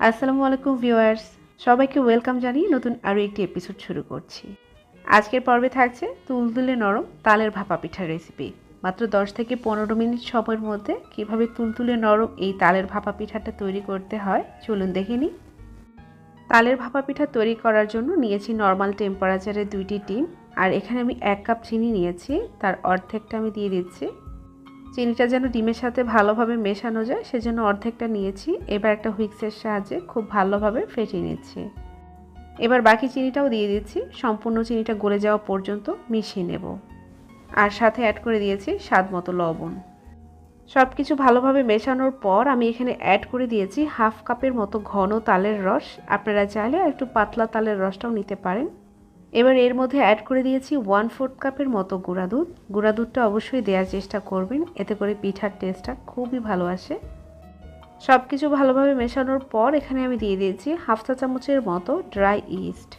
আসসালামু আলাইকুম ভিউয়ার্স, সবাইকে ওয়েলকাম জানিয়ে নতুন আরও একটি এপিসোড শুরু করছি। আজকের পর্বে থাকছে তুলতুলে নরম তালের ভাপা পিঠার রেসিপি। মাত্র 10 থেকে 15 মিনিট সময়ের মধ্যে কিভাবে তুলতুলে নরম এই তালের ভাপা পিঠাটা তৈরি করতে হয় চলুন দেখে নিই। তালের ভাপা পিঠা তৈরি করার জন্য নিয়েছি নর্মাল টেম্পারেচারে 2টি ডিম, আর এখানে আমি 1 কাপ চিনি নিয়েছি, তার অর্ধেকটা আমি দিয়ে দিচ্ছি। চিনিটা যেন ডিমের সাথে ভালোভাবে মেশানো যায় সেজন্য অর্ধেকটা নিয়েছি। এবার একটা হুইক্সের সাহায্যে খুব ভালোভাবে ফেটিয়ে নিচ্ছি। এবার বাকি চিনিটাও দিয়ে দিচ্ছি, সম্পূর্ণ চিনিটা গলে যাওয়া পর্যন্ত মিশিয়ে নেব। আর সাথে অ্যাড করে দিয়েছি স্বাদ মতো লবণ। সব কিছু ভালোভাবে মেশানোর পর আমি এখানে অ্যাড করে দিয়েছি হাফ কাপের মতো ঘন তালের রস। আপনারা চাইলে একটু পাতলা তালের রসটাও নিতে পারেন। এবার এর মধ্যে অ্যাড করে দিয়েছি 1/4 কাপের মতো গুঁড়া দুধ। গুঁড়া দুধটা অবশ্যই দেওয়ার চেষ্টা করবেন, এতে করে পিঠার টেস্টটা খুবই ভালো আসে। সব কিছু ভালোভাবে মেশানোর পর এখানে আমি দিয়ে দিয়েছি হাফ চা চামচের মতো ড্রাই ইস্ট।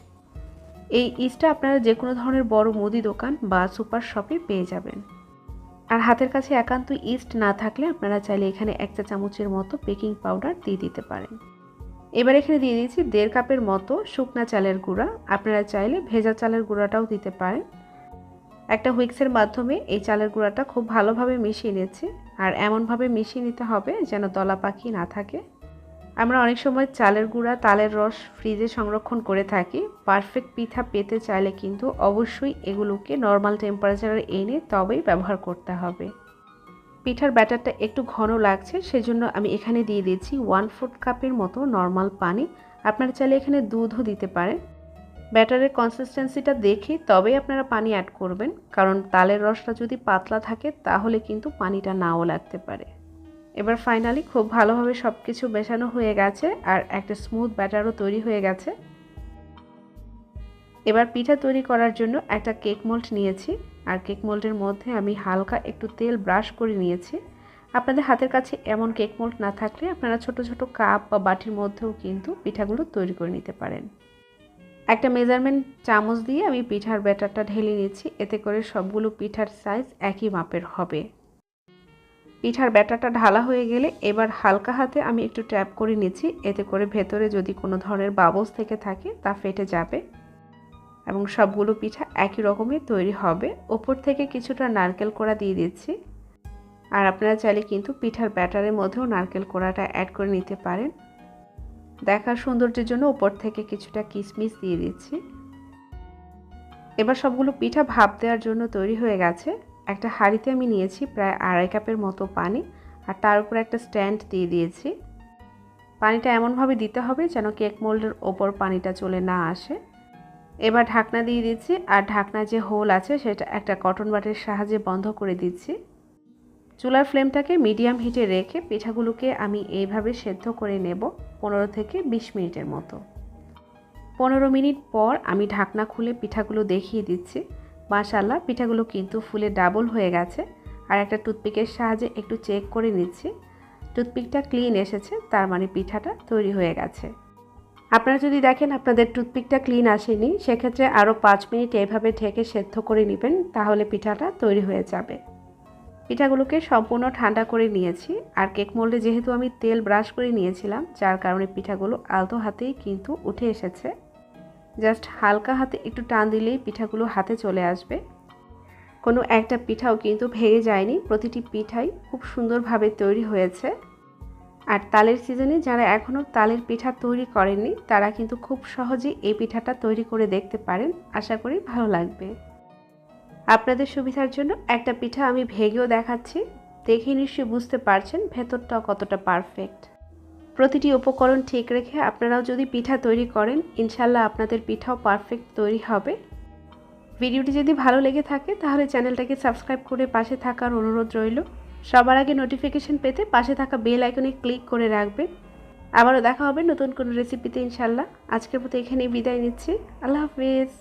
এই ইস্টটা আপনারা যে কোনো ধরনের বড় মুদি দোকান বা সুপার শপে পেয়ে যাবেন। আর হাতের কাছে একান্ত ইস্ট না থাকলে আপনারা চাইলে এখানে 1 চা চামচের মতো বেকিং পাউডার দিয়ে দিতে পারেন। এবার এখানে দিয়ে দিয়েছি 1.5 কাপের মতো শুকনা চালের গুঁড়া। আপনারা চাইলে ভেজা চালের গুঁড়াটাও দিতে পারেন। একটা হুইক্সের মাধ্যমে এই চালের গুঁড়াটা খুব ভালোভাবে মিশিয়ে নিচ্ছি। আর এমনভাবে মিশিয়ে নিতে হবে যেন দলা পাকি না থাকে। আমরা অনেক সময় চালের গুঁড়া তালের রস ফ্রিজে সংরক্ষণ করে থাকি। পারফেক্ট পিঠা পেতে চাইলে কিন্তু অবশ্যই এগুলোকে নর্মাল টেম্পারেচারে এনে তবেই ব্যবহার করতে হবে। পিঠার ব্যাটারটা একটু ঘন লাগছে সেজন্য আমি এখানে দিয়ে দিয়েছি 1/4 কাপের মতো নর্মাল পানি। আপনারা চাইলে এখানে দুধও দিতে পারেন। ব্যাটারের কনসিস্টেন্সিটা দেখে তবেই আপনারা পানি অ্যাড করবেন, কারণ তালের রসটা যদি পাতলা থাকে তাহলে কিন্তু পানিটা নাও লাগতে পারে। এবার ফাইনালি খুব ভালোভাবে সব কিছু মেশানো হয়ে গেছে আর একটা স্মুথ ব্যাটারও তৈরি হয়ে গেছে। এবার পিঠা তৈরি করার জন্য একটা কেক মোল্ড নিয়েছি, আর কেক মোল্ডের মধ্যে আমি হালকা একটু তেল ব্রাশ করে নিয়েছি। আপনাদের হাতের কাছে এমন কেক মোল্ড না থাকলে আপনারা ছোট ছোট কাপ বা বাটির মধ্যেও কিন্তু পিঠাগুলো তৈরি করে নিতে পারেন। একটা মেজারমেন্ট চামচ দিয়ে আমি পিঠার ব্যাটারটা ঢেলে নিচ্ছি, এতে করে সবগুলো পিঠার সাইজ একই মাপের হবে। পিঠার ব্যাটারটা ঢালা হয়ে গেলে এবার হালকা হাতে আমি একটু ট্যাপ করে নিচ্ছি, এতে করে ভেতরে যদি কোনো ধরনের বাবলস থেকে থাকে তা ফেটে যাবে এবং সবগুলো পিঠা একই রকমের তৈরি হবে। ওপর থেকে কিছুটা নারকেল কোড়া দিয়ে দিচ্ছি। আর আপনারা চাইলে কিন্তু পিঠার ব্যাটারের মধ্যেও নারকেল কোড়াটা অ্যাড করে নিতে পারেন। দেখার সৌন্দর্যের জন্য উপর থেকে কিছুটা কিশমিশ দিয়ে দিচ্ছি। এবার সবগুলো পিঠা ভাপ দেওয়ার জন্য তৈরি হয়ে গেছে। একটা হাঁড়িতে আমি নিয়েছি প্রায় 2.5 কাপের মতো পানি, আর তার উপর একটা স্ট্যান্ড দিয়ে দিয়েছি। পানিটা এমনভাবে দিতে হবে যেন কেক মোল্ডের ওপর পানিটা চলে না আসে। এবার ঢাকনা দিয়ে দিচ্ছি, আর ঢাকনার যে হোল আছে সেটা একটা কটন বাটের সাহায্যে বন্ধ করে দিচ্ছি। চুলার ফ্লেমটাকে মিডিয়াম হিটে রেখে পিঠাগুলোকে আমি এইভাবে সেদ্ধ করে নেব 15 থেকে 20 মিনিটের মতো। 15 মিনিট পর আমি ঢাকনা খুলে পিঠাগুলো দেখিয়ে দিচ্ছি। মাশাআল্লাহ, পিঠাগুলো কিন্তু ফুলে ডাবল হয়ে গেছে। আর একটা টুথপিকের সাহায্যে একটু চেক করে নিচ্ছি। টুথপিকটা ক্লিন এসেছে, তার মানে পিঠাটা তৈরি হয়ে গেছে। আপনারা যদি দেখেন আপনাদের টুথপিকটা ক্লিন আসেনি, সেক্ষেত্রে আরও 5 মিনিট এইভাবে ঢেকে সেদ্ধ করে নেবেন, তাহলে পিঠাটা তৈরি হয়ে যাবে। পিঠাগুলোকে সম্পূর্ণ ঠান্ডা করে নিয়েছি। আর কেক মোল্ডে যেহেতু আমি তেল ব্রাশ করে নিয়েছিলাম, যার কারণে পিঠাগুলো আলতো হাতেই কিন্তু উঠে এসেছে। জাস্ট হালকা হাতে একটু টান দিলেই পিঠাগুলো হাতে চলে আসবে। কোনো একটা পিঠাও কিন্তু ভেঙে যায়নি, প্রতিটি পিঠাই খুব সুন্দরভাবে তৈরি হয়েছে। আর তালের সিজনে যারা এখনও তালের পিঠা তৈরি করেননি তারা কিন্তু খুব সহজেই এই পিঠাটা তৈরি করে দেখতে পারেন। আশা করি ভালো লাগবে। আপনাদের সুবিধার জন্য একটা পিঠা আমি ভেঙেও দেখাচ্ছি, দেখে নিশ্চয়ই বুঝতে পারছেন ভেতরটাও কতটা পারফেক্ট। প্রতিটি উপকরণ ঠিক রেখে আপনারাও যদি পিঠা তৈরি করেন, ইনশাল্লাহ আপনাদের পিঠাও পারফেক্ট তৈরি হবে। ভিডিওটি যদি ভালো লেগে থাকে তাহলে চ্যানেলটাকে সাবস্ক্রাইব করে পাশে থাকার অনুরোধ রইল। সবার আগে নোটিফিকেশন পেতে পাশে থাকা বেল আইকনে ক্লিক করে রাখবেন। আবারও দেখা হবে নতুন কোনো রেসিপিতে ইনশাল্লাহ। আজকের মতো এখানেই বিদায় নিচ্ছি। আল্লাহ হাফেজ।